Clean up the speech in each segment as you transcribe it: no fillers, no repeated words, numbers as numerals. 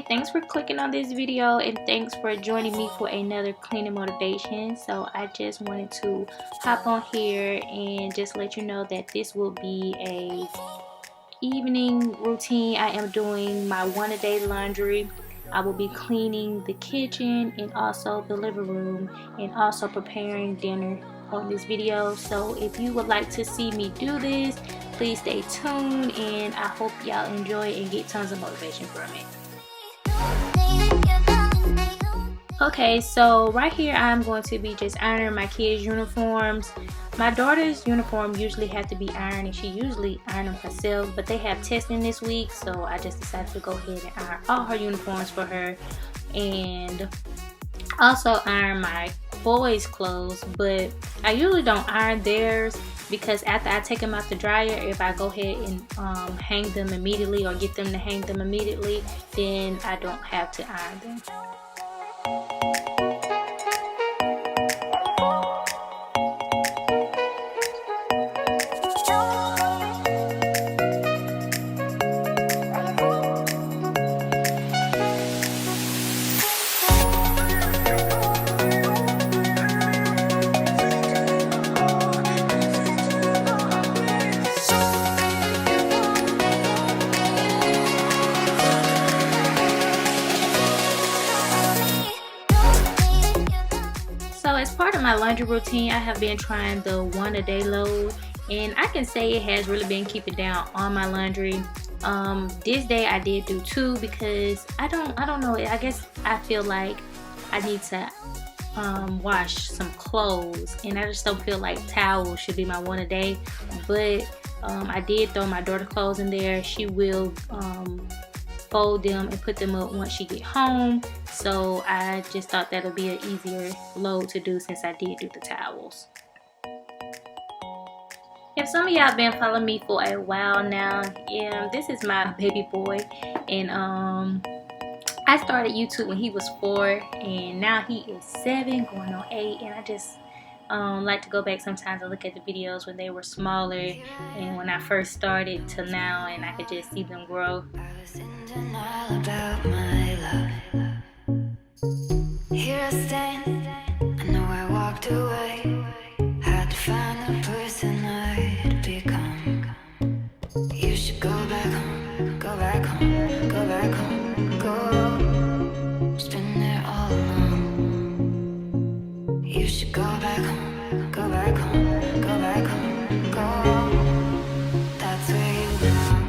Okay, thanks for clicking on this video and thanks for joining me for another cleaning motivation. So I just wanted to hop on here and just let you know that this will be a evening routine. I am doing my one-a-day laundry. I will be cleaning the kitchen and also the living room and also preparing dinner on this video. So if you would like to see me do this, please stay tuned, and I hope y'all enjoy and get tons of motivation from it. Okay, so right here I'm going to be just ironing my kids' uniforms. My daughter's uniform usually have to be ironed and she usually iron them herself, but they have testing this week, so I just decided to go ahead and iron all her uniforms for her, and also iron my boys' clothes. But I usually don't iron theirs because after I take them out the dryer, if I go ahead and hang them immediately or get them to hang them immediately, then I don't have to iron them. So as part of my laundry routine, I have been trying the one-a-day load, and I can say it has really been keeping down on my laundry. This day I did do 2 because I don't know, I guess I feel like I need to wash some clothes, and I just don't feel like towels should be my one-a-day. But I did throw my daughter's clothes in there. She will fold them and put them up once she get home, so I just thought that would be an easier load to do since I did do the towels. If some of y'all been following me for a while now, yeah, this is my baby boy, and I started YouTube when he was 4, and now he is 7 going on 8, and I just like to go back sometimes and look at the videos when they were smaller and when I first started till now, and I could just see them grow. All about my love. Here I stand, I know I walked away, had to find the person I'd become. You should go back home, go back home, go back home, go. It's been there all along. You should go back home, go back home, go back home, go. That's where you belong.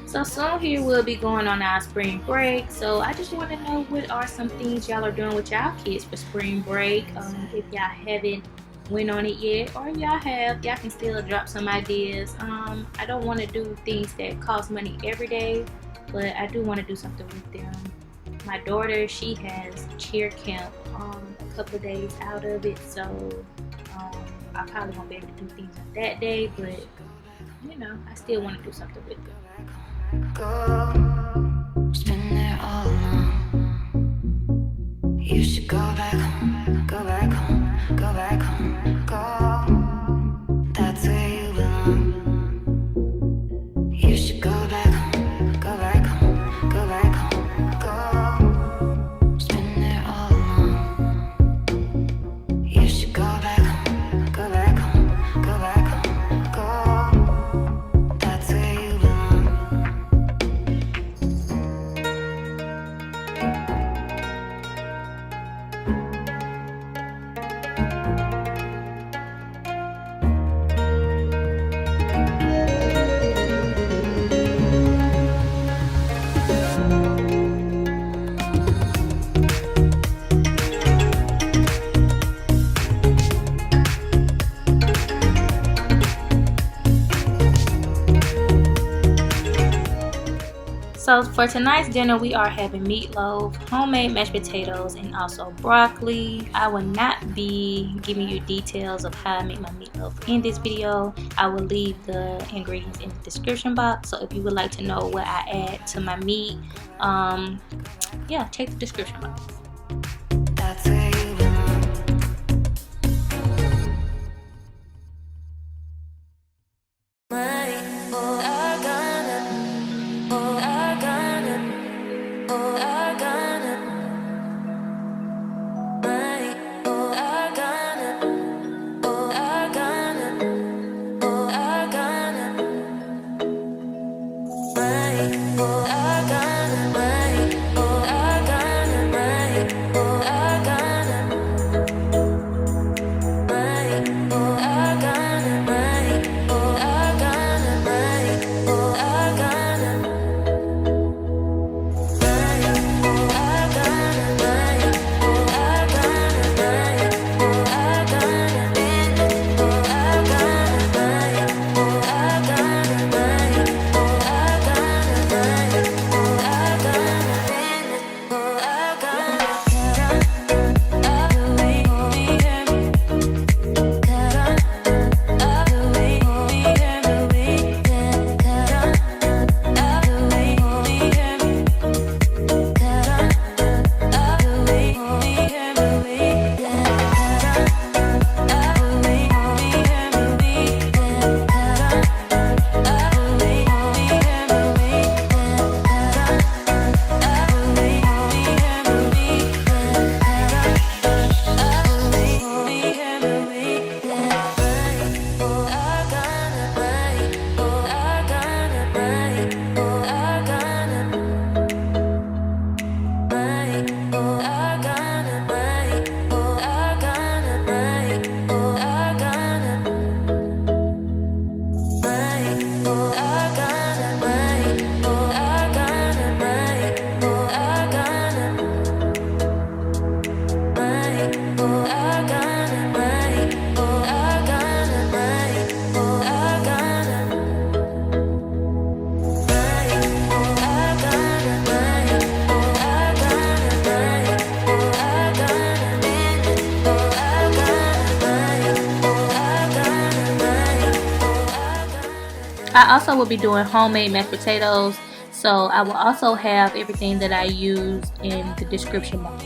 So soon here we'll be going on our spring break, so I just want to know what are some things y'all are doing with y'all kids for spring break. If y'all haven't went on it yet, or if y'all have, y'all can still drop some ideas. I don't want to do things that cost money every day, but I do want to do something with them. My daughter, she has cheer camp a couple of days out of it, so I probably won't be able to do things on that day, but you know, I still want to do something with them. Go, it's been there all along. You should go back home, go back home, go back home, go. That's where you belong. You should go back home, go back home, go back home, go. It's been there all along. You should go back home, go back home, go back home, go. That's where you belong. So for tonight's dinner, we are having meatloaf, homemade mashed potatoes, and also broccoli. I will not be giving you details of how I make my meatloaf in this video. I will leave the ingredients in the description box. So if you would like to know what I add to my meat, yeah, check the description box. That's where you belong. I also will be doing homemade mashed potatoes, so I will also have everything that I use in the description box.